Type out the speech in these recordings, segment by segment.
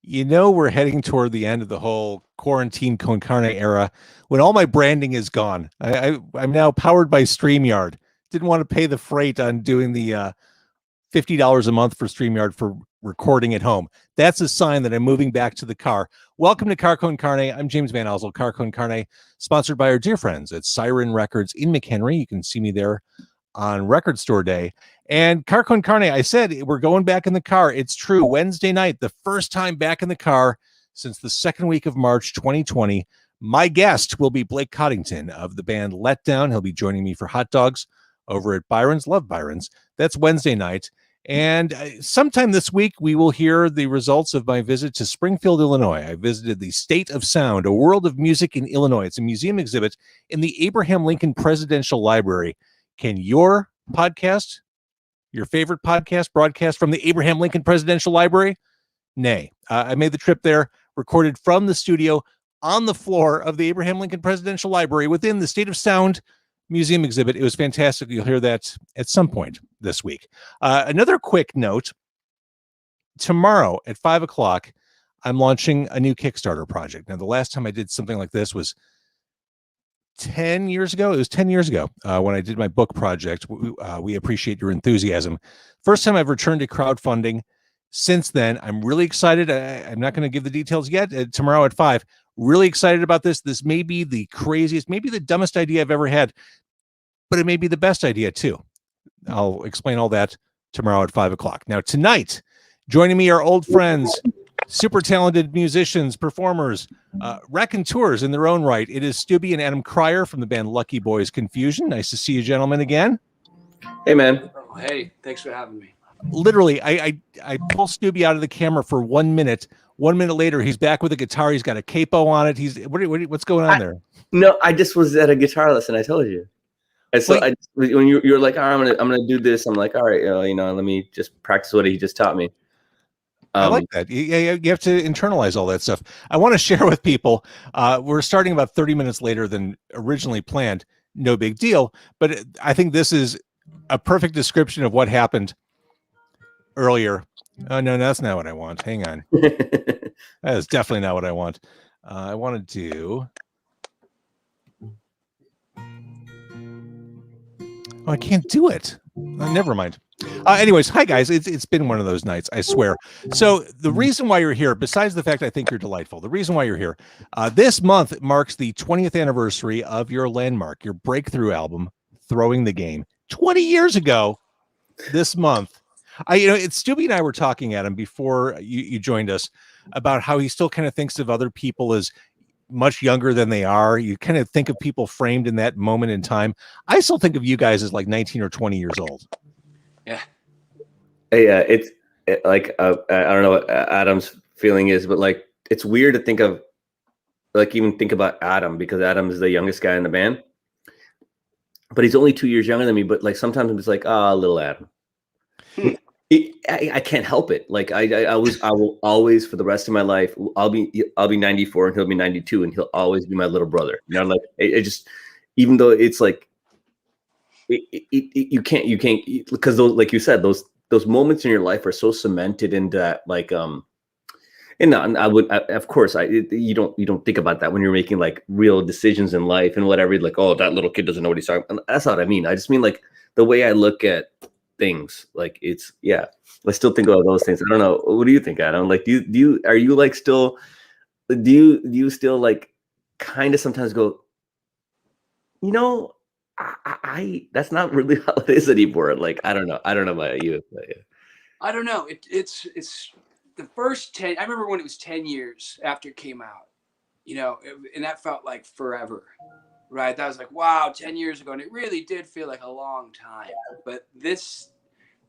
We're heading toward the end of the whole quarantine con carne era when all my branding is gone. I'm now powered by StreamYard. Didn't want to pay the freight on doing the $50 a month for StreamYard for recording at home. That's a sign that I'm moving back to the car. Welcome to Car Con Carne. I'm James Van Osel, Car Con Carne, sponsored by our dear friends at Siren Records in McHenry. You can see me there on Record Store Day. And Car Con Carne, I said we're going back in the car. It's true. Wednesday night, the first time back in the car since the second week of March 2020. My guest will be Blake Coddington of the band Letdown. He'll be joining me for hot dogs over at Byron's. Love Byron's. That's Wednesday night. And sometime this week, we will hear the results of my visit to Springfield, Illinois. I visited the State of Sound, a world of music in Illinois. It's a museum exhibit in the Abraham Lincoln Presidential Library. Can your podcast, your favorite podcast, broadcast from the Abraham Lincoln Presidential Library? Nay. I made the trip there, recorded from the studio on the floor of the Abraham Lincoln Presidential Library within the State of Sound museum exhibit. It was fantastic. You'll hear that at some point this week. Another quick note. Tomorrow at 5 o'clock, I'm launching a new Kickstarter project. Now, the last time I did something like this was 10 years ago. It was 10 years ago when I did my book project. We appreciate your enthusiasm. First time I've returned to crowdfunding since then. I'm really excited. I'm not going to give the details yet. Tomorrow at 5. Really excited about this. This may be the craziest, maybe the dumbest idea I've ever had, but it may be the best idea too. I'll explain all that tomorrow at 5 o'clock. Now, tonight, joining me are old friends, super talented musicians, performers, raconteurs in their own right. It is Stubby and Adam Cryer from the band Lucky Boys Confusion. Nice to see you gentlemen again. Hey, man. Oh, hey, thanks for having me. Literally, I pull Stubby out of the camera for 1 minute. 1 minute later, he's back with a guitar. He's got a capo on it. What's going on there? No, I just was at a guitar lesson. I told you. And so when you're like, all right, I'm gonna do this. I'm like, all right, let me just practice what he just taught me. I like that. You have to internalize all that stuff. I want to share with people. We're starting about 30 minutes later than originally planned. No big deal. But I think this is a perfect description of what happened earlier. Oh, no, that's not what I want. Hang on. That is definitely not what I want. I want to do... Oh, I can't do it. Never mind. Anyways, hi guys. It's been one of those nights, I swear. So the reason why you're here, besides the fact I think you're delightful, the reason why you're here, this month marks the 20th anniversary of your landmark, your breakthrough album, Throwing the Game. 20 years ago this month. It's Stubby and I were talking, Adam, before you joined us about how he still kind of thinks of other people as much younger than they are. You kind of think of people framed in that moment in time. I still think of you guys as like 19 or 20 years old. Yeah. It's like, I don't know what Adam's feeling is, but like, it's weird to think of, like, even think about Adam, because Adam is the youngest guy in the band, but he's only 2 years younger than me. But like, sometimes it's like, little Adam. I can't help it. Like I will always, for the rest of my life, I'll be 94 and he'll be 92, and he'll always be my little brother. Like it just, even though it's like, you can't because those, like you said, those moments in your life are so cemented into that, like and of course you don't think about that when you're making like real decisions in life and whatever. Like, oh, that little kid doesn't know what he's talking about. That's not what I mean. I just mean like the way I look at things, like it's, yeah, I still think about those things. I don't know, what do you think, Adam? Like, do you still like kind of sometimes go, I that's not really how it is anymore? Like, I don't know about you, but yeah. I don't know, it's the first 10. I remember when it was 10 years after it came out, and that felt like forever. Right, that was like, wow, 10 years ago, and it really did feel like a long time. But this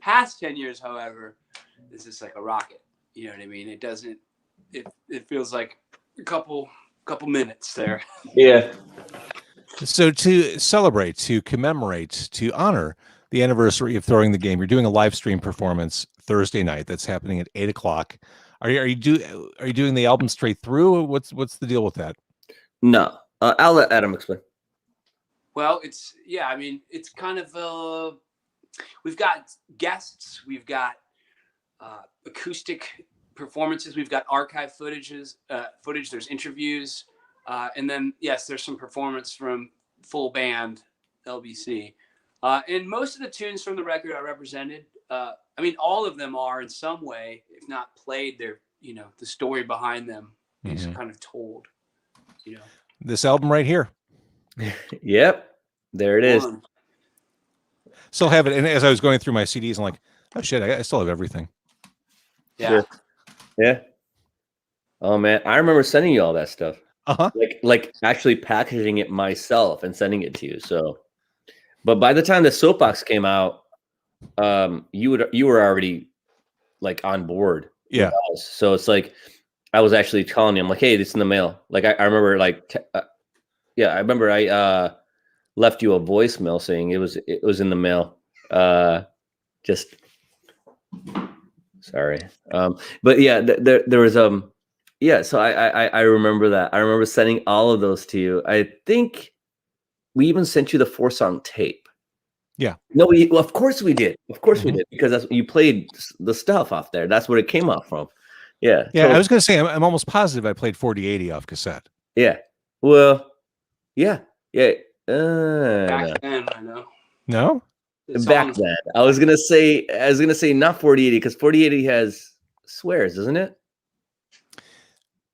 past 10 years, however, this is like a rocket. You know what I mean? It doesn't. It feels like a couple minutes there. Yeah. So to celebrate, to commemorate, to honor the anniversary of Throwing the Game, you're doing a live stream performance Thursday night. That's happening at 8 o'clock. Are you doing the album straight through? What's the deal with that? No. I'll let Adam explain. Well, it's kind of we've got guests, we've got acoustic performances. We've got archive footage. There's interviews, and then yes, there's some performance from full band LBC. And most of the tunes from the record are represented. I mean, all of them are in some way, if not played. They're the story behind them is kind of told. This album right here. Yep, there it is. Still have it, and as I was going through my CDs, I'm like, oh shit, I still have everything. Yeah. Sure. Yeah. Oh man, I remember sending you all that stuff. Like actually packaging it myself and sending it to you. So, but by the time the Soapbox came out, you were already like on board. Yeah. So it's like I was actually calling you. I'm like, hey, this is in the mail. Like I remember like yeah, I remember I left you a voicemail saying it was in the mail. Just sorry. But yeah, there was yeah, so I remember that. I remember sending all of those to you. I think we even sent you the 4-song tape. Yeah. No, well, of course we did. Of course we did, because you played the stuff off there. That's where it came off from. Yeah. Yeah, I was going to say, I'm almost positive I played 4080 off cassette. Yeah. Well, yeah. Yeah. Back then, I know. No? Back then. I was gonna say not 4080, because 4080 has swears, doesn't it?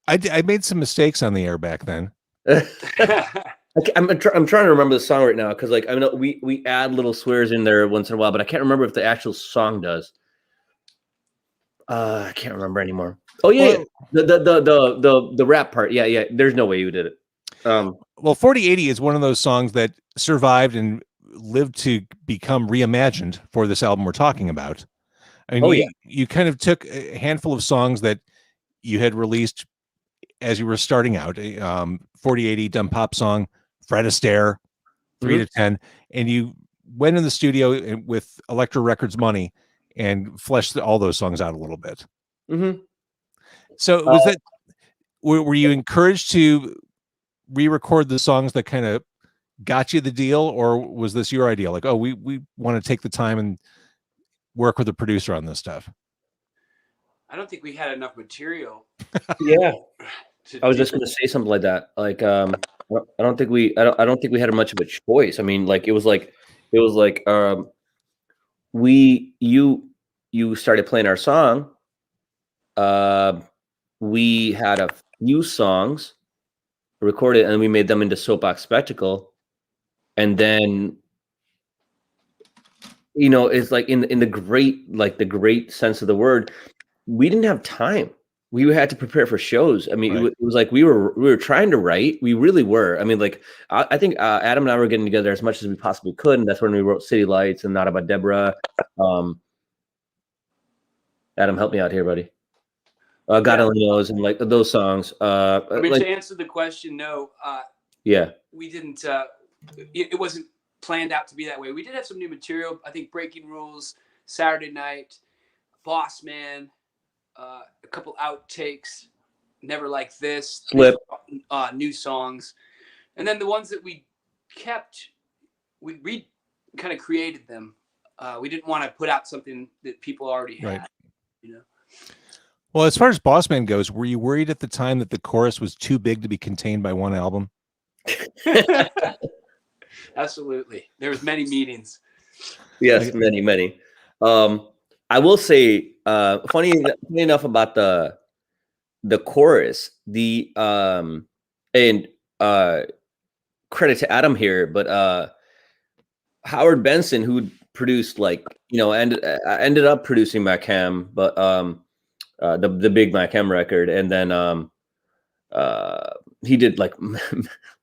I made some mistakes on the air back then. I'm trying to remember the song right now, because like I know we add little swears in there once in a while, but I can't remember if the actual song does. I can't remember anymore. Oh yeah, the rap part. Yeah. There's no way you did it. Well, 4080 is one of those songs that survived and lived to become reimagined for this album we're talking about. I mean, you kind of took a handful of songs that you had released as you were starting out, 4080 Dumb Pop Song, Fred Astaire, 3 to 10, and you went in the studio with Elektra Records money and fleshed all those songs out a little bit. So was that, were you encouraged to re-record the songs that kind of got you the deal, or was this your idea? Like, oh, we want to take the time and work with the producer on this stuff. I don't think we had enough material. Yeah. I was just going to say something like that. Like, I don't think we had much of a choice. I mean, like, it was like, you started playing our song. We had a few songs recorded and we made them into Soapbox Spectacle. And then, it's like in the great sense of the word, we didn't have time. We had to prepare for shows. I mean, it was like we were trying to write. We really were. I mean, like I think Adam and I were getting together as much as we possibly could, and that's when we wrote City Lights and Not About Deborah. Adam, help me out here, buddy. God only knows, and like those songs. I mean, to answer the question, no. We didn't. It wasn't planned out to be that way. We did have some new material. I think Breaking Rules, Saturday Night, Boss Man. A couple outtakes, Never Like This, Slip, new songs, and then the ones that we kept, we kind of created them. We didn't want to put out something that people already had. Well, as far as Boss Man goes, were you worried at the time that the chorus was too big to be contained by one album? Absolutely, there was many meetings. Yes, many. I will say, funny enough about the chorus, and credit to Adam here, but Howard Benson, who produced ended up producing Macam, but the big Macam record, and then he did like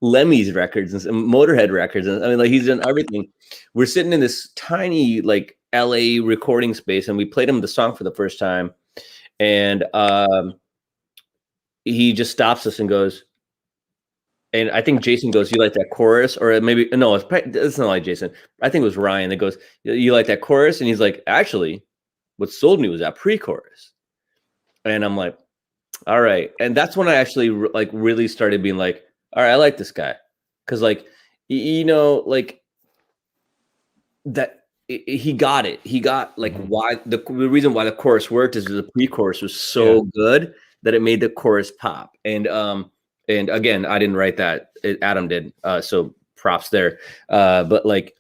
Lemmy's records and Motorhead records, and I mean, like, he's done everything. We're sitting in this tiny like LA recording space, and we played him the song for the first time, and he just stops us and goes, and I think Jason goes, "You like that chorus?" Or maybe no, it's not like Jason. I think it was Ryan that goes, "You like that chorus?" And he's like, "Actually, what sold me was that pre-chorus." And I'm like, "All right." And that's when I actually like really started being like, "All right, I like this guy," because like like that. he got it. He got like Mhm. why the reason why the chorus worked is the pre-chorus was so good that it made the chorus pop. And again, I didn't write that. Adam did. So props there. But like,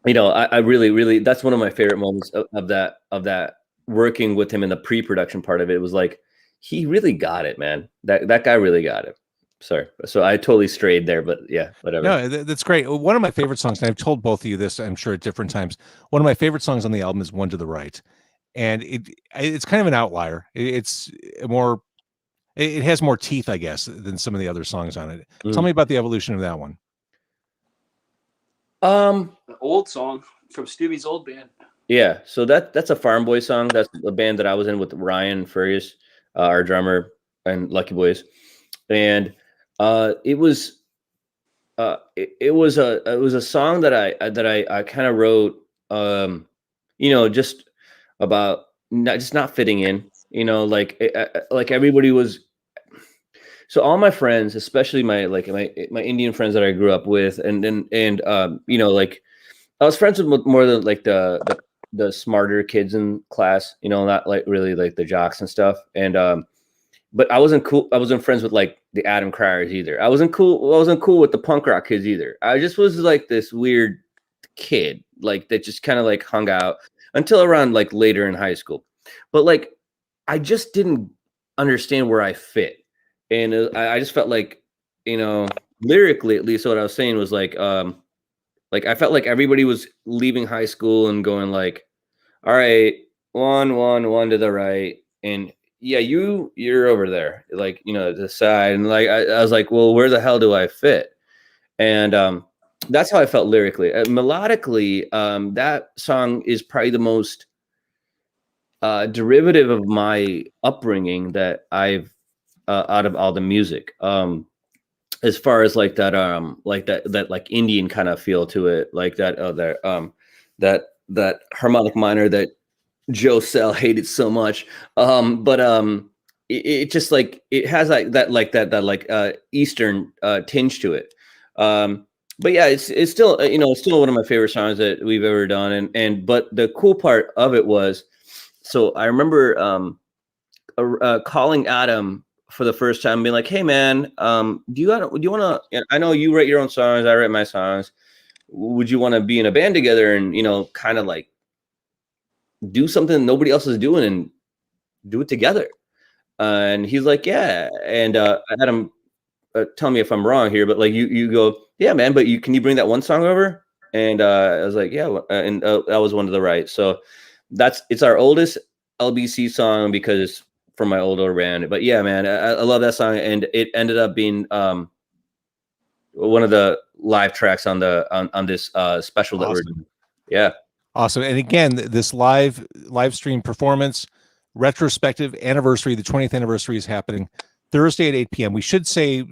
you know, I really that's one of my favorite moments of that working with him in the pre-production part of it. It was like he really got it, man. That guy really got it. Sorry. So I totally strayed there, but yeah, whatever. No, that's great. One of my favorite songs, and I've told both of you this, I'm sure at different times. One of my favorite songs on the album is "One to the Right," and it's kind of an outlier. It's more, it has more teeth, I guess, than some of the other songs on it. Tell Mm. me about the evolution of that one. Um, An old song from Stubby's old band. Yeah, so that's a Farm Boy song. That's the band that I was in with Ryan Fergus, our drummer, and Lucky Boys, and it was it was a song that I kind of wrote, you know, just about not fitting in, you know, like everybody was. So all my friends, especially my Indian friends that I grew up with, and you know, like I was friends with more than like the smarter kids in class, you know, not like really like the jocks and stuff. And but I wasn't cool. I wasn't friends with like the Adam Cryers either. I wasn't cool. I wasn't cool with the punk rock kids either. I just was like this weird kid, like that just kind of like hung out until around like later in high school. But like I just didn't understand where I fit, and I just felt like, you know, lyrically at least what I was saying was like I felt like everybody was leaving high school and going like, all right, one to the right, and yeah, you're over there, like, you know, the side, and like I was like, well, where the hell do I fit? And that's how I felt lyrically. Melodically, that song is probably the most derivative of my upbringing that I've out of all the music. As far as like that like Indian kind of feel to it, like that harmonic minor that Joe Sell hated so much. But it just like it has that Eastern tinge to it. But yeah, it's still, you know, it's still one of my favorite songs that we've ever done. And but the cool part of it was, so I remember calling Adam for the first time, being like, "Hey man, do you want to? I know you write your own songs, I write my songs. Would you want to be in a band together and, you know, kind of like do something nobody else is doing and do it together?" And he's like, "Yeah." And I had him tell me if I'm wrong here, but like you go, "Yeah, man, but can you bring that one song over?" And I was like, "Yeah," and that was One to the Right. So it's our oldest LBC song because it's from my older band. But yeah, man, I love that song, and it ended up being one of the live tracks on this special that we're Awesome. doing. Yeah. Awesome. And again, this live stream performance, retrospective anniversary, the 20th anniversary is happening Thursday at 8 p.m. We should say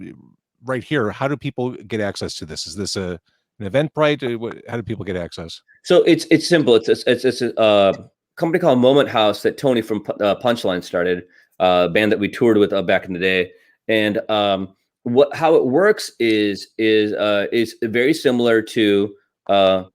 right here, how do people get access to this? Is this an Eventbrite? How do people get access? So it's simple. It's a company called Moment House that Tony from Punchline started, a band that we toured with back in the day. And how it works is very similar to like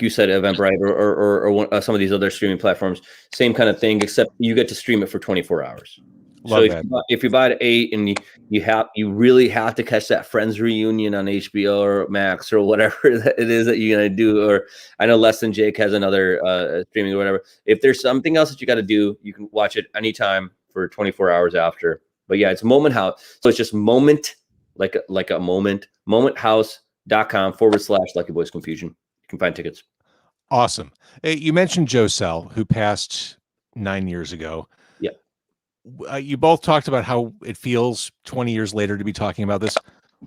you said, Eventbrite or some of these other streaming platforms. Same kind of thing, except you get to stream it for 24 hours. Love So that. if you buy at 8 and you really have to catch that Friends reunion on HBO or Max or whatever that it is that you're gonna do, or I know Less Than Jake has another streaming or whatever. If there's something else that you got to do, you can watch it anytime for 24 hours after. But yeah, it's Moment House. So it's just moment, like a moment, momenthouse.com/Lucky Boys Confusion. You can find tickets. Awesome. Hey, you mentioned Joe Sell, who passed 9 years ago. Yeah. You both talked about how it feels 20 years later to be talking about this.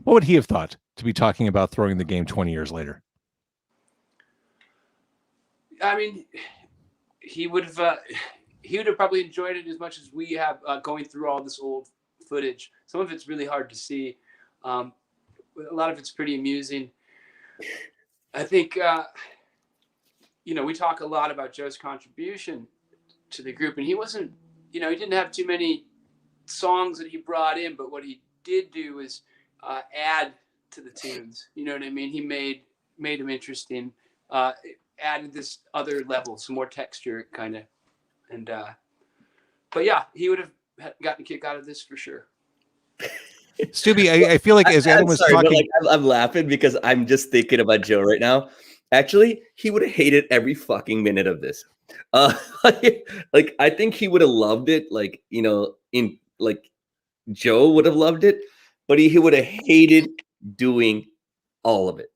What would he have thought to be talking about throwing the game 20 years later? I mean, he would have probably enjoyed it as much as we have, going through all this old footage. Some of it's really hard to see. A lot of it's pretty amusing. I think, you know, we talk a lot about Joe's contribution to the group, and he wasn't, you know, he didn't have too many songs that he brought in, but what he did do is add to the tunes. You know what I mean? He made them interesting. Added this other level, some more texture, kind of. And but yeah, he would have gotten a kick out of this for sure. Stubby, I feel like as Adam was talking, but like, I'm laughing because I'm just thinking about Joe right now. Actually, he would have hated every fucking minute of this. Like I think he would have loved it. Like, you know, in like Joe would have loved it, but he would have hated doing all of it.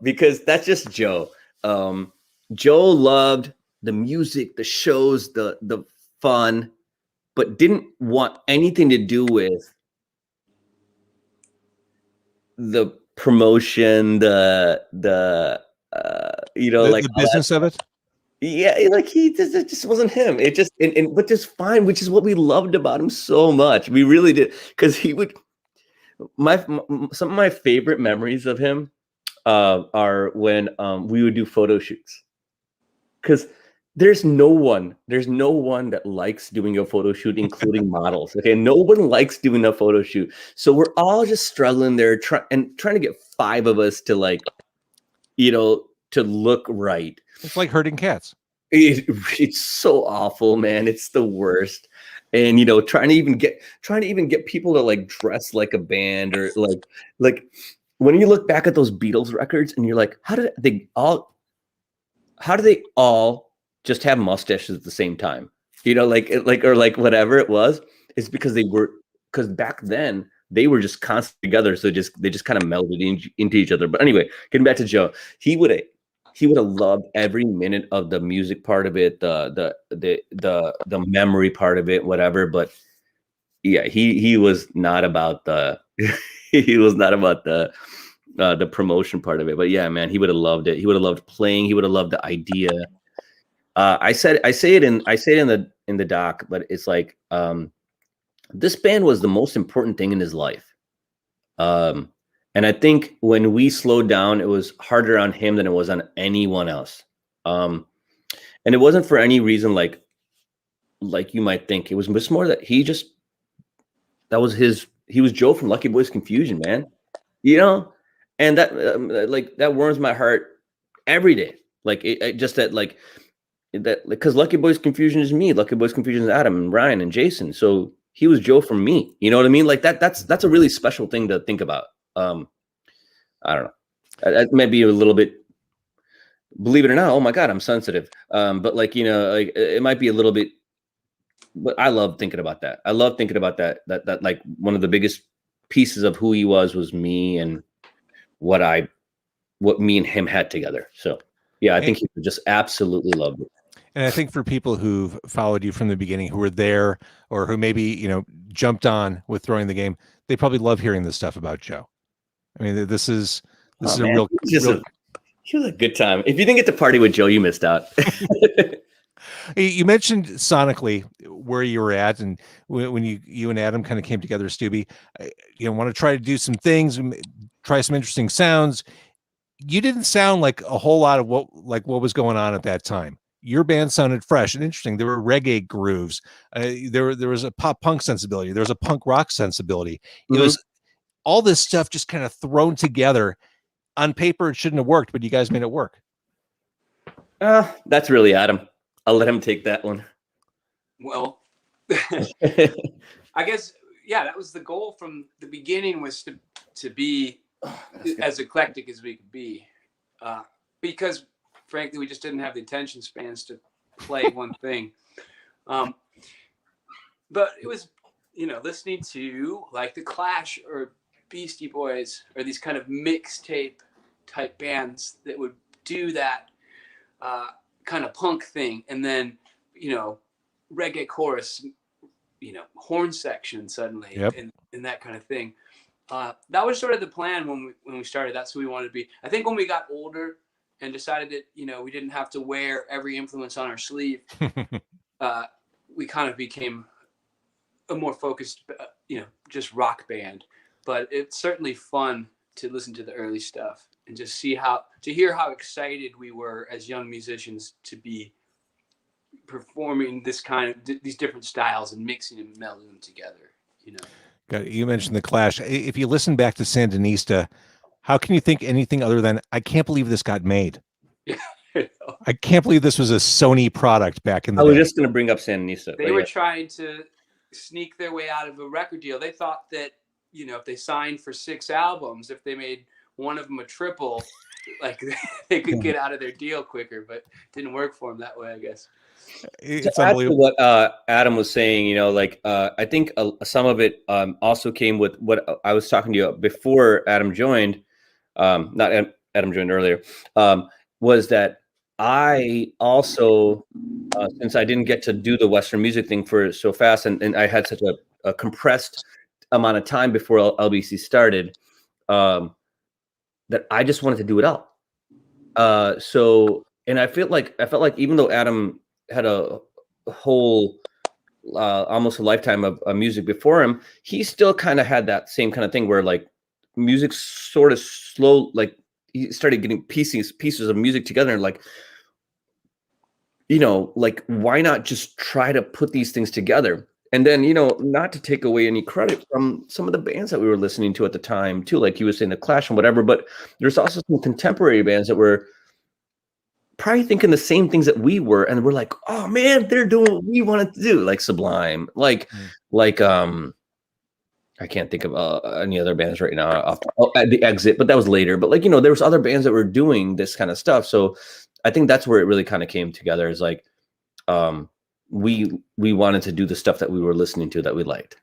Because that's just Joe. Joe loved the music, the shows, the fun, but didn't want anything to do with the promotion, you know, like the business of it. yeah, like it just wasn't him. It just but just fine, which is what we loved about him so much. We really did, because he would some of my favorite memories of him are when we would do photo shoots, because there's no one that likes doing a photo shoot, including models. Okay, no one likes doing a photo shoot, so we're all just struggling there, trying to get 5 of us to, like, you know, to look right. It's like herding cats. It's so awful, man. It's the worst. And, you know, trying to even get people to like dress like a band, or like when you look back at those Beatles records and you're like, how do they all just have mustaches at the same time? You know, or whatever it was. It's because because back then they were just constantly together, so they just kind of melded into each other. But anyway, getting back to Joe, he would have loved every minute of the music part of it, the memory part of it, whatever. But yeah, he was not about the he was not about the promotion part of it. But yeah, man, he would have loved it. He would have loved playing. He would have loved the idea. I say it in the doc, but it's like, this band was the most important thing in his life. And I think when we slowed down, it was harder on him than it was on anyone else. And it wasn't for any reason like you might think. It was just more that he was Joe from Lucky Boys Confusion, man. You know, and that that warms my heart every day. Like because Lucky Boys Confusion is me. Lucky Boys Confusion is Adam and Ryan and Jason. So he was Joe from me. You know what I mean? Like that's a really special thing to think about. I don't know. That might be a little bit, believe it or not. Oh my God, I'm sensitive. But like, you know, like it might be a little bit, but I love thinking about that. I love thinking about that like one of the biggest pieces of who he was me, and what me and him had together. So yeah, I think he just absolutely loved it. And I think for people who've followed you from the beginning, who were there, or who maybe, you know, jumped on with Throwing the Game, they probably love hearing this stuff about Joe. I mean, this is a real. He was a good time. If you didn't get to party with Joe, you missed out. You mentioned sonically where you were at, and when you and Adam kind of came together, Stubby, you know, want to try to do some things, try some interesting sounds. You didn't sound like a whole lot of what was going on at that time. Your band sounded fresh and interesting. There were reggae grooves. There was a pop punk sensibility. There was a punk rock sensibility. Mm-hmm. It was all this stuff just kind of thrown together. On paper, it shouldn't have worked, but you guys made it work. That's really Adam. I'll let him take that one. Well, I guess, yeah, that was the goal from the beginning, was to be as eclectic as we could be. Because frankly, we just didn't have the attention spans to play one thing. But it was, you know, listening to like the Clash or Beastie Boys, or these kind of mixtape type bands that would do that kind of punk thing, and then, you know, reggae chorus, you know, horn section suddenly, yep. and that kind of thing. That was sort of the plan when we started. That's who we wanted to be. I think when we got older and decided that, you know, we didn't have to wear every influence on our sleeve, we kind of became a more focused, you know, just rock band. But it's certainly fun to listen to the early stuff and just hear how excited we were as young musicians to be performing this kind of these different styles and mixing and melding them together, you know. You mentioned the Clash. If you listen back to Sandinista, how can you think anything other than, I can't believe this got made? Yeah. I can't believe this was a Sony product back in the I was day. just going to bring up Sandinista. They were trying to sneak their way out of a record deal. They thought that, you know, if they signed for 6 albums, if they made one of them a triple, like they could get out of their deal quicker, but it didn't work for them that way, I guess. It's to add to unbelievable. what Adam was saying, you know, like I think some of it also came with what I was talking to you before Adam joined, not Adam joined earlier, was that I also, since I didn't get to do the Western music thing for so fast, and I had such a compressed amount of time before LBC started, that I just wanted to do it all. So, and I felt like even though Adam had a whole almost a lifetime of music before him, he still kind of had that same kind of thing where like music sort of slow, like he started getting pieces of music together, and like, you know, like why not just try to put these things together? And then, you know, not to take away any credit from some of the bands that we were listening to at the time too, like you were saying, the Clash and whatever, but there's also some contemporary bands that were probably thinking the same things that we were, and we're like, oh man, they're doing what we wanted to do, like Sublime, like I can't think of any other bands right now at the Exit, but that was later. But like, you know, there was other bands that were doing this kind of stuff. So I think that's where it really kind of came together, is like we wanted to do the stuff that we were listening to that we liked.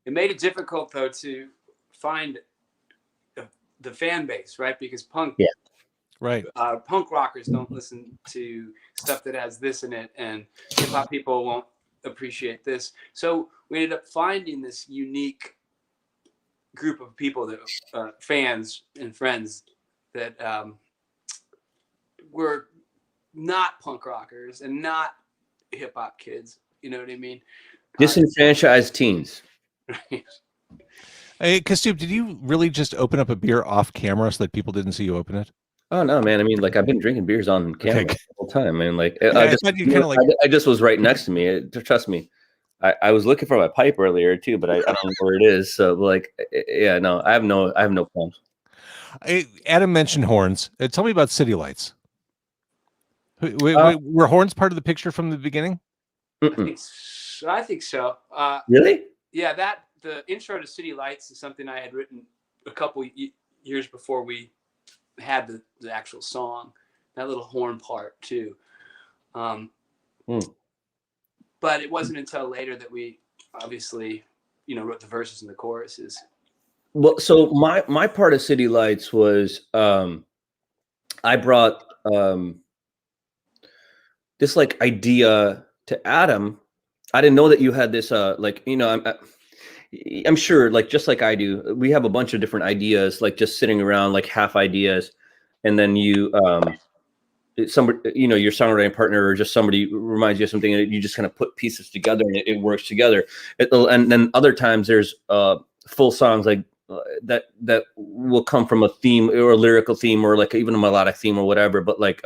It made it difficult though to find the fan base, right? Because punk, yeah. Right. Punk rockers don't listen to stuff that has this in it, and hip hop people won't appreciate this. So we ended up finding this unique group of people that fans and friends that were not punk rockers and not hip hop kids. You know what I mean? Disenfranchised teens. Right. Hey, Kastoop, did you really just open up a beer off camera so that people didn't see you open it? Oh no, man! I mean, like I've been drinking beers on camera the whole time. I mean, like I just was right next to me. Trust me, I was looking for my pipe earlier too, but I don't know where it is. So like, yeah, no, I have no plans. Adam mentioned horns. Tell me about City Lights. Were horns part of the picture from the beginning? I think so. Really? Yeah, the intro to City Lights is something I had written a couple years before we had the actual song. That little horn part too. But it wasn't until later that we obviously, you know, wrote the verses and the choruses. Well, so my part of City Lights was I brought this like idea to Adam. I didn't know that you had this like, you know, I'm sure, like, just like I do, we have a bunch of different ideas, like just sitting around, like half ideas. And then you, somebody, you know, your songwriting partner or just somebody reminds you of something, and you just kind of put pieces together and it works together. And then other times there's full songs like that will come from a theme or a lyrical theme or like even a melodic theme or whatever. But like,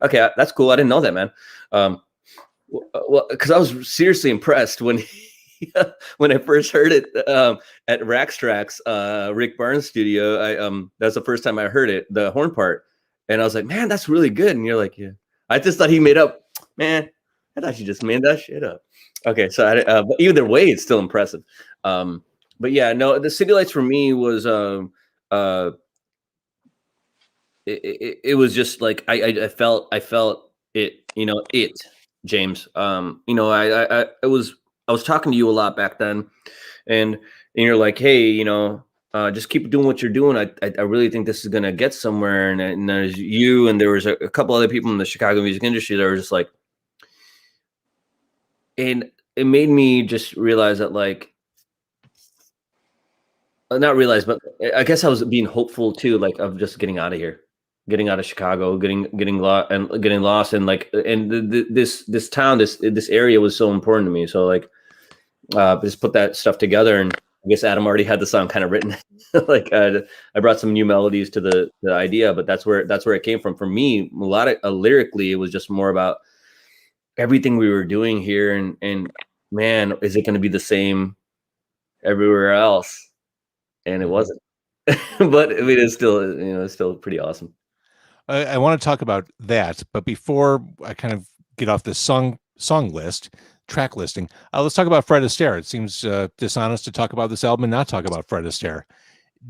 okay, that's cool. I didn't know that, man. Well, because I was seriously impressed when I first heard it at Rackstrax, Rick Barnes' studio. That's the first time I heard it, the horn part, and I was like, man, that's really good. And you're like, yeah, I just thought he made up. Man, I thought you just made that shit up. Okay, so but either way, it's still impressive. But yeah, no, the City Lights for me was it was just like I felt it, you know, James. You know, I was talking to you a lot back then, and you're like, hey, you know, just keep doing what you're doing. I really think this is gonna get somewhere. And there's you, and there was a couple other people in the Chicago music industry that were just like, and it made me just realize that, like, not realize, but I guess I was being hopeful too, like of just getting out of here, getting out of Chicago, getting lost, and like, and this town, this area was so important to me. So like, just put that stuff together, and I guess Adam already had the song kind of written. Like I brought some new melodies to the idea, but that's where it came from. For me, lyrically, it was just more about everything we were doing here, and man, is it going to be the same everywhere else, and it wasn't. But I mean, it's still, it's still pretty awesome. I want to talk about that, but before I kind of get off this song list, track listing, let's talk about Fred Astaire. It seems dishonest to talk about this album and not talk about Fred Astaire.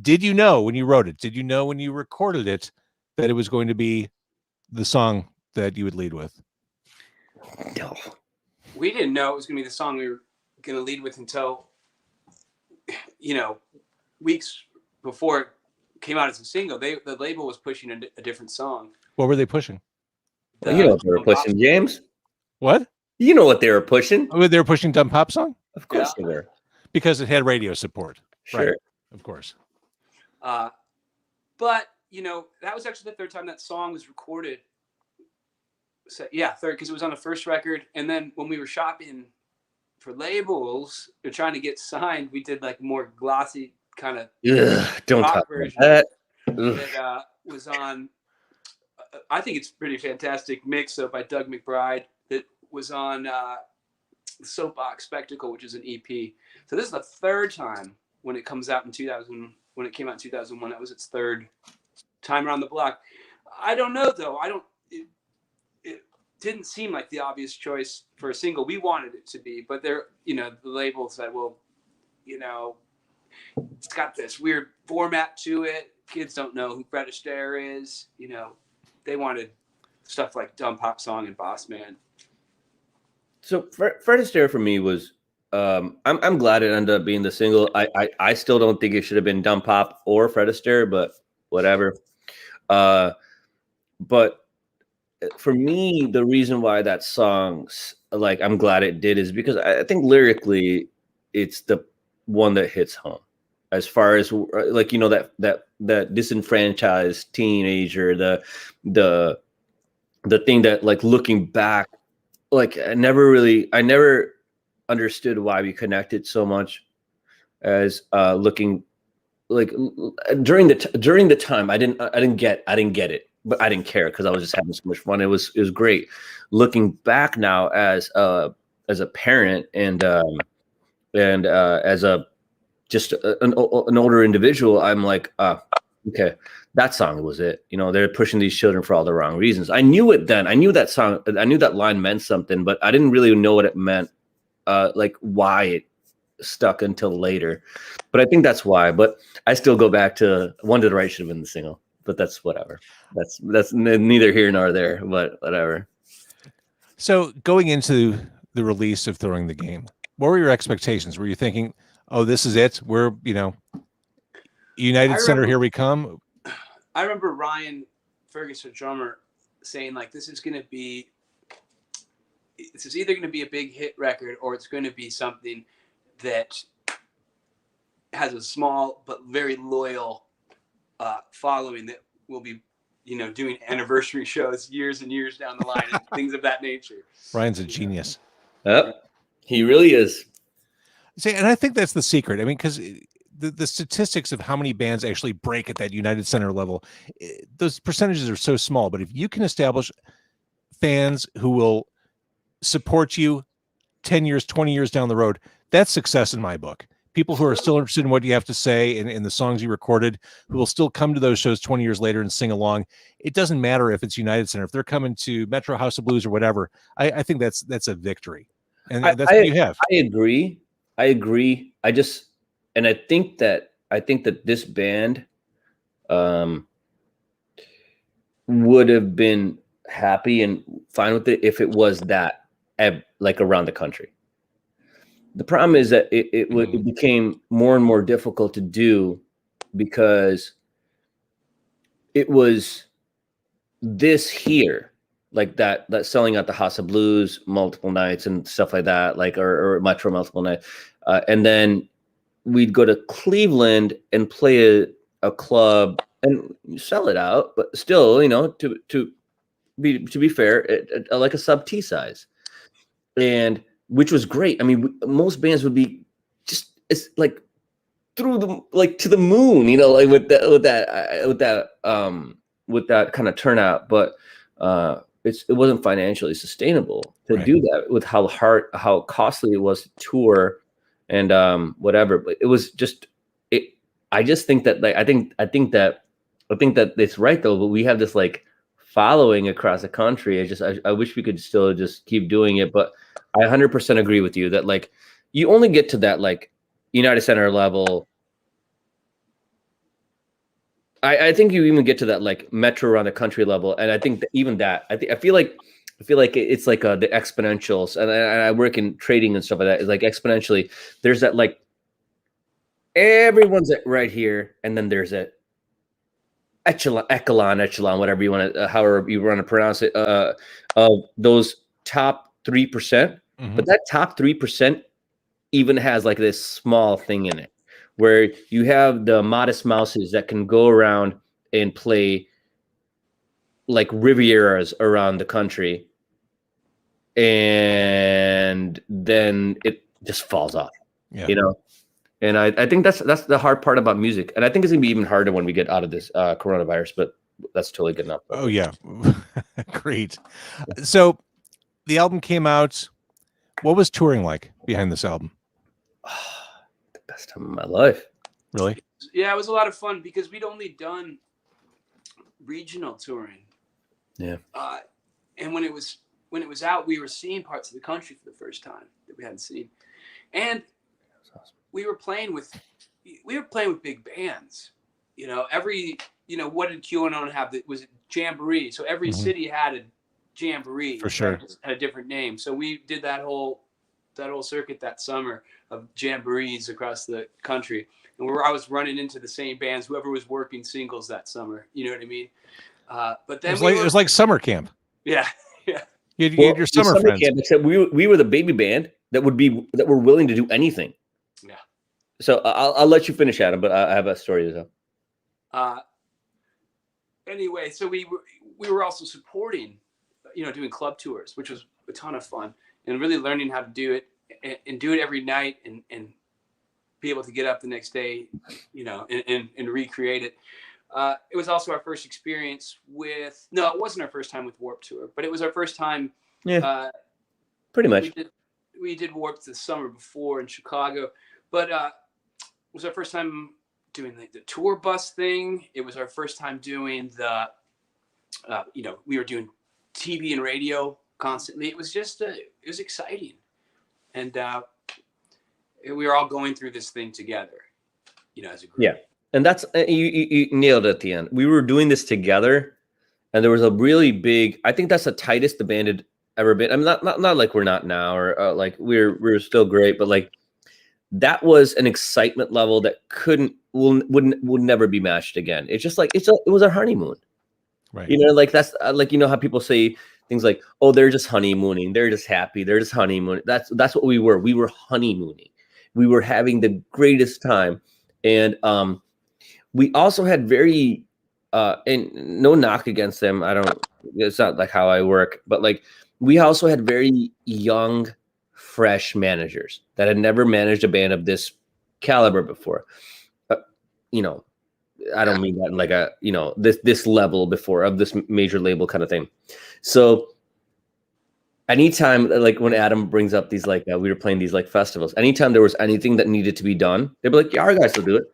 Did you know when you wrote it? Did you know when you recorded it that it was going to be the song that you would lead with? No. We didn't know it was going to be the song we were going to lead with until, weeks before it came out as a single. The label was pushing a different song. What were they pushing? Well, you know what they were pushing, James. What? You know what they were pushing. Oh, they were pushing Dumb Pop Song? Of course they were. Because it had radio support. Sure. Right. Of course. But, that was actually the third time that song was recorded. So, yeah, third, because it was on the first record. And then when we were shopping for labels, or trying to get signed, we did like more glossy kind of don't rock talk version about that was on. I think it's a pretty fantastic mix by Doug McBride that was on Soapbox Spectacle, which is an EP. So this is the third time when it comes out in 2000. When it came out in 2001, that was its third time around the block. I don't know though. It didn't seem like the obvious choice for a single. We wanted it to be, but the label said, well, it's got this weird format to it. Kids don't know who Fred Astaire is. They wanted stuff like Dumb Pop Song and Boss Man. So Fred Astaire for me was, I'm glad it ended up being the single. I still don't think it should have been Dumb Pop or Fred Astaire, but whatever. But for me, the reason why that song's like, I'm glad it did, is because I think lyrically it's the one that hits home. As far as like, that disenfranchised teenager, the thing that, like, looking back, like I never understood why we connected so much as looking, like, during the time I didn't get it, but I didn't care because I was just having so much fun. It was great. Looking back now as a parent and as a just an older individual, I'm like, okay, that song was it. They're pushing these children for all the wrong reasons. I knew it then. I knew that line meant something, but I didn't really know what it meant, like why it stuck until later. But I think that's why. But I still go back to One Did Right should have been the single. But that's whatever. That's neither here nor there. But whatever. So going into the release of Throwing the Game, what were your expectations? Were you thinking, oh, this is it? We're, United Center, here we come. I remember Ryan Ferguson, drummer, saying like, this is either going to be a big hit record or it's going to be something that has a small but very loyal following that will be, doing anniversary shows years and years down the line and things of that nature. Ryan's a genius. Yep, he really is. See, and I think that's the secret. I mean, because the statistics of how many bands actually break at that United Center level, those percentages are so small. But if you can establish fans who will support you 10 years, 20 years down the road, that's success in my book. People who are still interested in what you have to say in the songs you recorded, who will still come to those shows 20 years later and sing along. It doesn't matter if it's United Center. If they're coming to Metro House of Blues or whatever, I think that's a victory. And that's what you have. I agree. I think that this band would have been happy and fine with it if it was that like around the country. The problem is that it became more and more difficult to do because it was this here, like that selling out the House of Blues multiple nights and stuff like that, like or Metro multiple nights, and then we'd go to Cleveland and play a club and sell it out, but still, to be fair, like a sub T size, and which was great. I mean, most bands would be it's like through the like to the moon, like with that kind of turnout, but it wasn't financially sustainable to do that with how costly it was to tour and whatever. But it was just it. I just think that like I think that it's right though. But we have this like following across the country. I wish we could still just keep doing it. But I 100% agree with you that like you only get to that like United Center level. I think you even get to that like metro around the country level, and I think that even that I feel like it's like the exponentials, and I work in trading and stuff like that. It's like exponentially. There's that like everyone's right here, and then there's a echelon, whatever you want to, however you want to pronounce it, of those top 3%. But that top 3% even has like this small thing in it, where you have the modest mouses that can go around and play like Rivieras around the country, and then it just falls off, you know? And I think that's the hard part about music. And I think it's gonna be even harder when we get out of this coronavirus, but that's totally good enough. Oh yeah. Great. So the album came out. What was touring like behind this album? The best time of my life. Really? Yeah, it was a lot of fun because we'd only done regional touring. Yeah. And when it was out, we were seeing parts of the country for the first time that we hadn't seen. And we were playing with big bands. You know, what did QAnon have? That was Jamboree. So every city had a Jamboree. For sure. Had a different name. So we did that whole circuit that summer of Jamborees across the country. And I was running into the same bands, whoever was working singles that summer. You know what I mean? But then it was like summer camp. Yeah. Yeah. You had your summer friends. Camp, except we were the baby band that were willing to do anything. Yeah. So I'll let you finish, Adam, but I have a story to tell. Anyway, so we were also supporting, doing club tours, which was a ton of fun, and really learning how to do it and do it every night and be able to get up the next day, and recreate it. It was also our first experience it wasn't our first time with Warped Tour, but it was our first time. Yeah, pretty much. We did Warped the summer before in Chicago, but it was our first time doing the tour bus thing. It was our first time doing the, we were doing TV and radio constantly. It was just, it was exciting. And we were all going through this thing together, as a group. Yeah. And that's, you nailed it at the end. We were doing this together, and there was a really big, I think that's the tightest the band had ever been. I mean, not like we're not now, or like we're still great, but like that was an excitement level that would never be matched again. It's just like, it was our honeymoon. Right. Like that's like, how people say things like, oh, they're just honeymooning. They're just happy. They're just honeymooning. That's what we were. We were honeymooning. We were having the greatest time. And, we also had very, and no knock against them. It's not like how I work, but like we also had very young, fresh managers that had never managed a band of this caliber before. I don't mean that in like a, this level before, of this major label kind of thing. So anytime, like when Adam brings up these, like we were playing these like festivals, anytime there was anything that needed to be done, they'd be like, yeah, our guys will do it.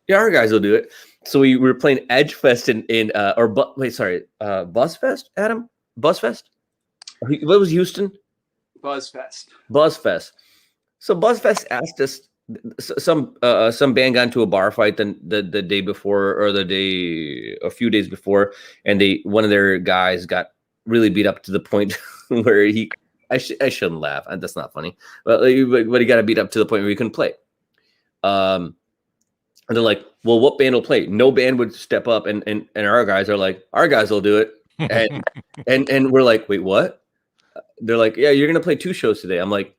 Yeah, our guys will do it. So we were playing Edge Fest Buzzfest, Adam? Buzzfest? What was Houston? Buzzfest. So Buzzfest asked us, some band got into a bar fight the day before, or a few days before, and one of their guys got really beat up to the point where I shouldn't laugh. That's not funny. But he got beat up to the point where he couldn't play. And they're like, well, what band will play? No band would step up, and our guys are like, our guys will do it. And we're like, wait, what? They're like, yeah, you're gonna play 2 shows today. I'm like,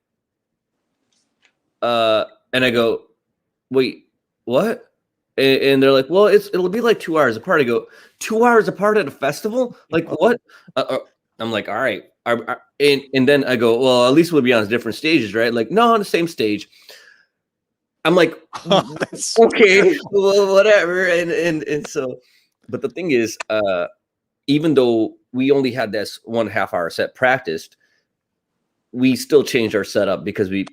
and I go, wait, what? And they're like, well, it'll be like 2 hours apart. I go, 2 hours apart at a festival? Like what? I'm like, all right. And then I go, well, at least we'll be on different stages, right? Like, no, on the same stage. I'm like, okay, well, whatever. And so, but the thing is, even though we only had this 1.5 hour set practiced, we still changed our setup because we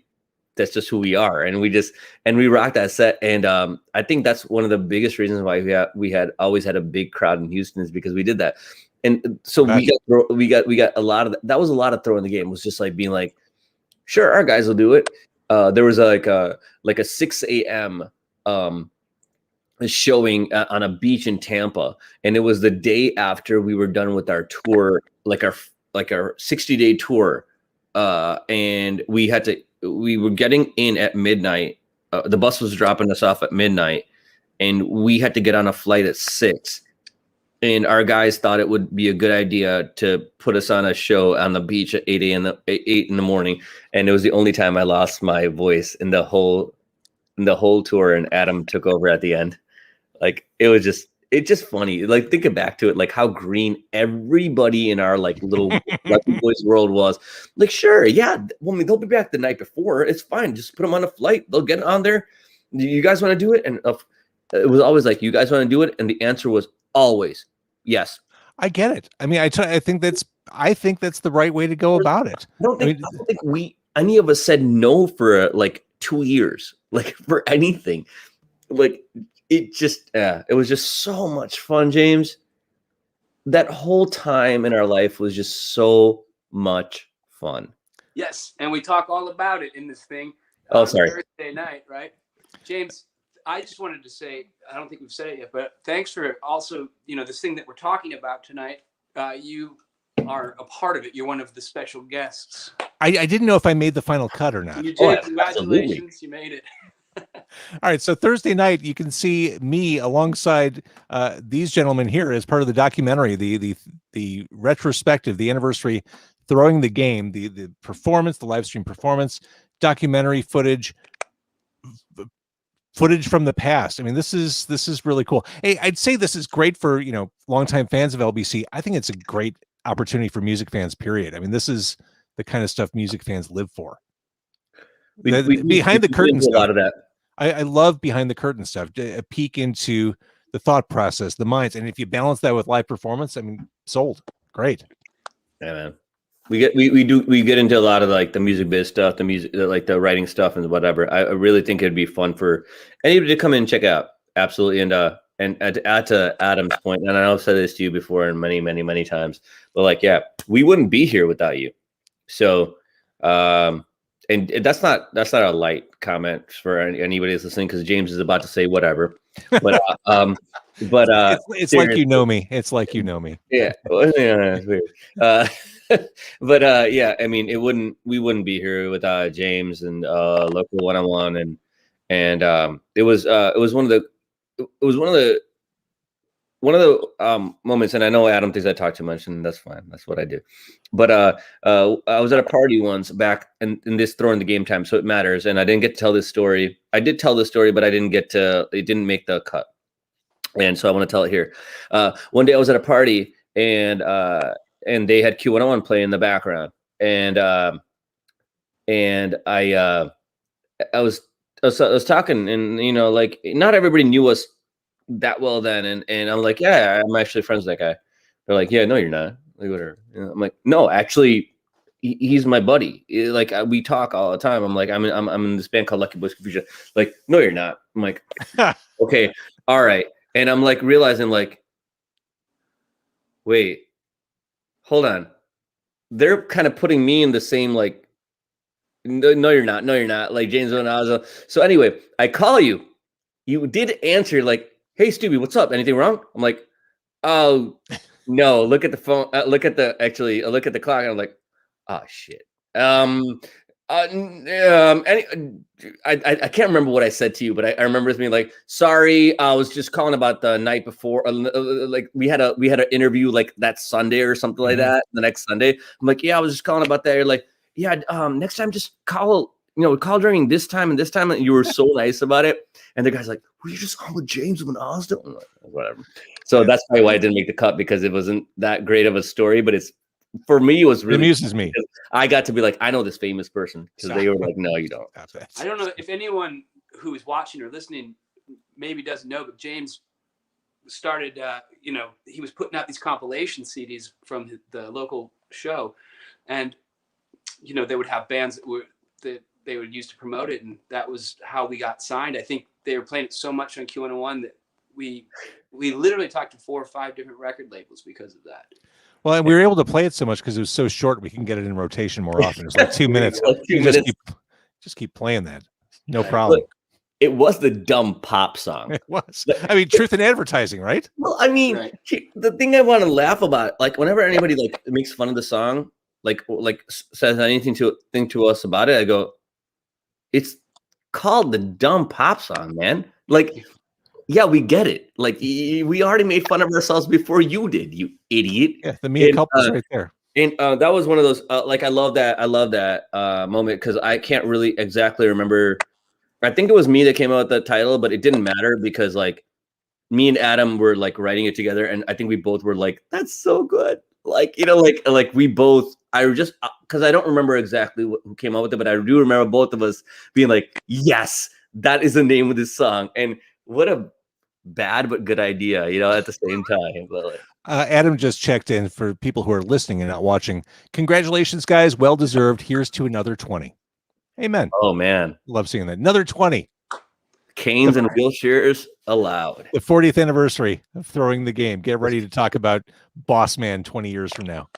that's just who we are, and we rocked that set. And I think that's one of the biggest reasons why we had always had a big crowd in Houston, is because we did that. And so we got a lot of that was a lot of throwing the game, was just like being like, sure, our guys will do it. There was like a 6 a.m. Showing on a beach in Tampa, and it was the day after we were done with our tour, like our 60-day tour, and we were getting in at midnight. The bus was dropping us off at midnight, and we had to get on a flight at 6. And our guys thought it would be a good idea to put us on a show on the beach at 8 in the morning. And it was the only time I lost my voice in the whole tour. And Adam took over at the end. Like, it's just funny. Like, thinking back to it, like how green everybody in our like little Lucky Boys world was. Like, sure, yeah, well, they'll be back the night before. It's fine. Just put them on a flight. They'll get on there. You guys want to do it? And it was always like, you guys want to do it? And the answer was always yes. I get it. I mean, I think that's the right way to go about it. I don't think any of us said no for like 2 years, like for anything. Like, it was just so much fun, James. That whole time in our life was just so much fun. Yes, and we talk all about it in this thing. Sorry. Thursday night, right? James, I just wanted to say, I don't think we've said it yet, but thanks for also, this thing that we're talking about tonight. You are a part of it. You're one of the special guests. I didn't know if I made the final cut or not. You did. Oh, Congratulations. absolutely. You made it. All right. So Thursday night, you can see me alongside these gentlemen here as part of the documentary, the retrospective, the anniversary, throwing the game, the performance, the live stream performance, documentary footage from the past. I mean, this is really cool. Hey, I'd say this is great for, longtime fans of LBC. I think it's a great opportunity for music fans, period. I mean, this is the kind of stuff music fans live for. Behind the curtain stuff. A lot of that. I love behind the curtain stuff, a peek into the thought process, the minds. And if you balance that with live performance, I mean, sold. Great. Yeah, man. We get into a lot of like the music biz stuff, the music, like the writing stuff and whatever. I really think it'd be fun for anybody to come in and check out. Absolutely. And to add to Adam's point, and I know I've said this to you before and many, many, many times, but like, yeah, we wouldn't be here without you. So, and that's not a light comment for anybody that's listening, because James is about to say whatever, but it's like you know me. It's like you know me. Yeah, it's weird. But yeah, I mean, we wouldn't be here without James and Local One-on-One, and it was one of the moments, and I know Adam thinks I talk too much, and that's fine. That's what I do. But I was at a party once back in this throwing the game time, so it matters. And I didn't get to tell this story. I did tell this story, but it didn't make the cut. And so I want to tell it here. One day I was at a party, and they had Q101 playing in the background, and I was talking, and like, not everybody knew us that well then, and I'm like, yeah, I'm actually friends with that guy. They're like, yeah, no, you're not. Like, whatever. I'm like, no, actually, he's my buddy. Like, we talk all the time. I'm like, I'm in this band called Lucky Boys Confusion. Like, no, you're not. I'm like, okay, all right. And I'm like realizing, like, wait, hold on. They're kind of putting me in the same, like, no, you're not. No, you're not. Like James Bonazo. So anyway, I call you. You did answer, like, hey, Stubby, what's up? Anything wrong? I'm like, oh, no. Look at the phone. Look at the clock. And I'm like, oh, shit. I can't remember what I said to you, but I remember it being like, sorry, I was just calling about the night before. Like, we had an interview like that Sunday or something like that. The next Sunday, I'm like, yeah, I was just calling about that. You're like, yeah, next time just call during this time and this time. And you were so nice about it. And the guy's like, were you just on with James when I was doing? Like, whatever. So that's probably why I didn't make the cut, because it wasn't that great of a story, but for me, it was really, it amuses me. I got to be like, I know this famous person, because they were like, no, you don't. I don't know if anyone who is watching or listening maybe doesn't know, but James started, he was putting out these compilation CDs from the local show, and they would have bands that they would use to promote it, and that was how we got signed. I think they were playing it so much on Q101 that we literally talked to 4 or 5 different record labels because of that. Well, and we were able to play it so much because it was so short. We can get it in rotation more often. It's like 2 minutes. Like 2 You minutes. Just keep playing that. No problem. Look, it was the dumb pop song. It was. I mean, truth in advertising, right? Well, I mean, Right. the thing I want to laugh about, like whenever anybody like makes fun of the song, like says anything to us about it, I go, it's called the dumb pop song, man. Like, yeah, we get it. Like, we already made fun of ourselves before you did, you idiot. Yeah, the mea culpa is right there. And that was one of those. Like, I love that moment because I can't really exactly remember. I think it was me that came out with the title, but it didn't matter because like me and Adam were like writing it together, and I think we both were like, "That's so good." Like, you know, like we both. I just because I don't remember exactly who came up with it, but I do remember both of us being like, "Yes, that is the name of this song." And what a bad but good idea, you know, at the same time. But like, Adam just checked in for people who are listening and not watching. Congratulations, guys. Well deserved. Here's to another 20. Amen. oh man, Love seeing that. Another 20. canes and wheelchairs allowed. The 40th anniversary of throwing the game. Get ready to talk about Boss Man 20 years from now.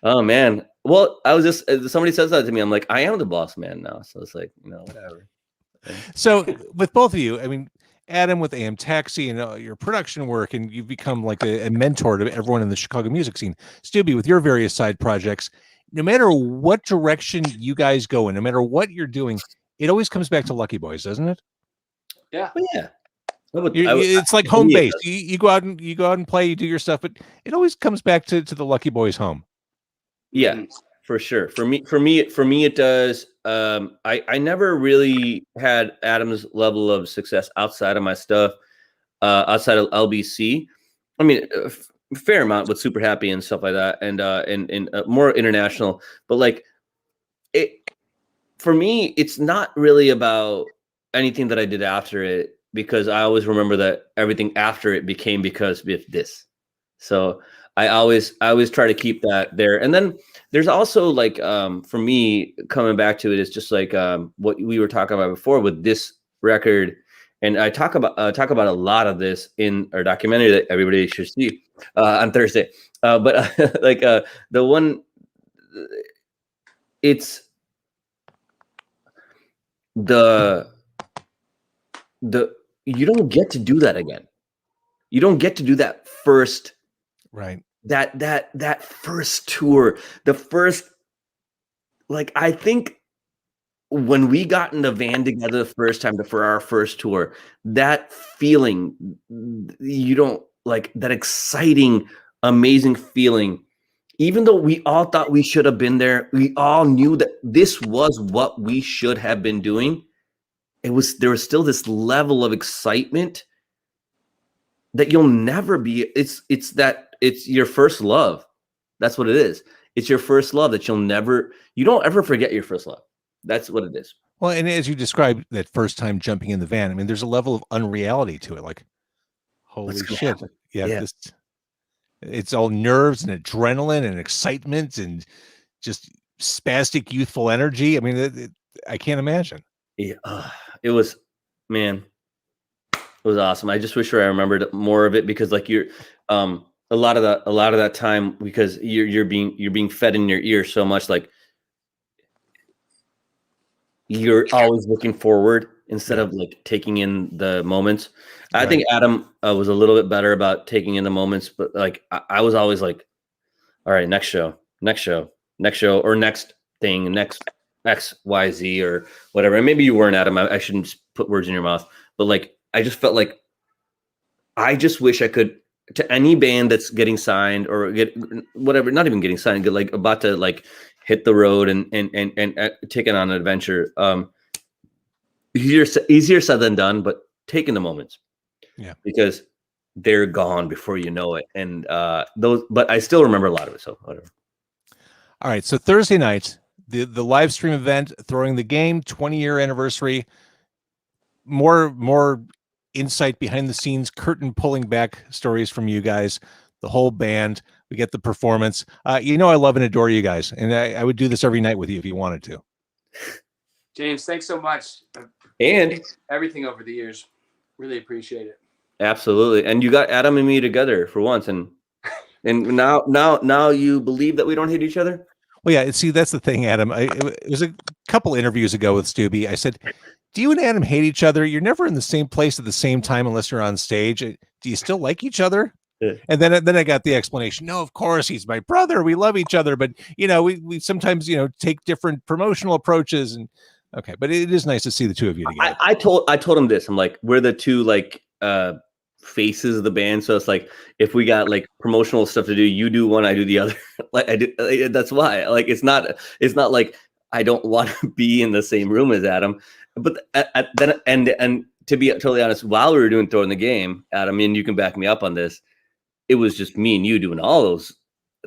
Oh man. Well, I was just somebody says that to me. I'm like, I am the boss man now. So it's like, you know, whatever. So with both of you, I mean, Adam with AM Taxi and your production work, and you've become like a mentor to everyone in the Chicago music scene. Stubby, with your various side projects, no matter what direction you guys go in, no matter what you're doing, it always comes back to Lucky Boys, doesn't it? Yeah. But yeah. It's like home base. You go out and play, you do your stuff, but it always comes back to the Lucky Boys home. Yeah, Mhm. for sure. For me, it does. I never really had Adam's level of success outside of my stuff, outside of LBC. I mean, a fair amount with Super Happy and stuff like that, and more international. But like, it for me, it's not really about anything that I did after it because I always remember that everything after it became because of this. So I always try to keep that there. And then there's also like for me coming back to it is just like what we were talking about before with this record. And I talk about a lot of this in our documentary that everybody should see on Thursday. But like the one, it's the you don't get to do that again. You don't get to do that first. Right. That first tour, the first, like, I think when we got in the van together the first time for our first tour, that feeling, you don't like that exciting, amazing feeling. Even though we all thought we should have been there, we all knew that this was what we should have been doing. There was still this level of excitement that you'll never be. It's your first love. That's what it is. It's your first love that you don't ever forget your first love. That's what it is. Well, and as you described that first time jumping in the van, I mean, there's a level of unreality to it. Like, holy What's gonna shit. happen? Yeah. Yeah. It's all nerves and adrenaline and excitement and just spastic youthful energy. I mean, I can't imagine. Yeah, it was, man, it was awesome. I just wish I remembered more of it because like you're a lot of that time because you're being fed in your ear so much, like you're always looking forward instead of like taking in the moments. I think Adam was a little bit better about taking in the moments, but like I was always like, all right, next show, or next thing, next XYZ or whatever. And maybe you weren't, Adam. I shouldn't put words in your mouth, but like I just felt like I just wish I could, to any band that's getting signed or get whatever, not even getting signed, get like about to like hit the road and take it on an adventure. Easier said than done, but taking the moments. Yeah. Because they're gone before you know it. And but I still remember a lot of it. So whatever. All right. So Thursday night, the live stream event, Throwing the Game, 20-year anniversary. More insight behind the scenes, curtain pulling back stories from you guys, the whole band. We get the performance. I love and adore you guys, and I would do this every night with you if you wanted to. James, thanks so much. And Everything over the years. Really appreciate it. absolutely. And you got Adam and me together for once. And now you believe that we don't hate each other? Well, yeah. See, that's the thing, Adam. It was a couple interviews ago with Stubby. I said, "Do you and Adam hate each other? You're never in the same place at the same time unless you're on stage. Do you still like each other?" Yeah. And then I got the explanation. No, of course, he's my brother. We love each other, but we sometimes take different promotional approaches. And okay, but it is nice to see the two of you together. I told him this. I'm like, we're the two faces of the band. So it's like, if we got like promotional stuff to do, you do one, I do the other. Like I do. That's why. Like it's not like I don't want to be in the same room as Adam. But and to be totally honest, while we were doing Throwing the Game, Adam, and you can back me up on this, it was just me and you doing all those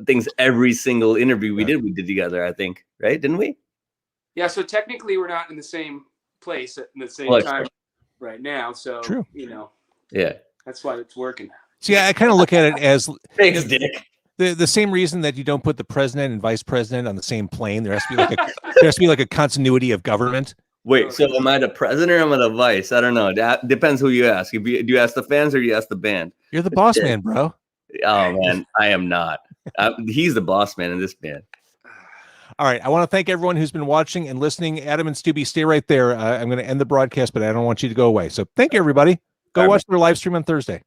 things. Every single interview we did together, I think, right? Didn't we? Yeah. So technically, we're not in the same place at the same time right now. So True. Yeah. That's why it's working. See, I kind of look at it as Thanks, Dick. the same reason that you don't put the president and vice president on the same plane. There has to be like a continuity of government. Wait, so am I the president or am I the vice? I don't know. That depends who you ask. Do you ask the fans or do you ask the band? You're the boss man, bro. Oh man, I am not. He's the boss man in this band. All right. I want to thank everyone who's been watching and listening. Adam and Stubby, stay right there. I'm going to end the broadcast, but I don't want you to go away. So thank you, everybody. Go watch their live stream on Thursday.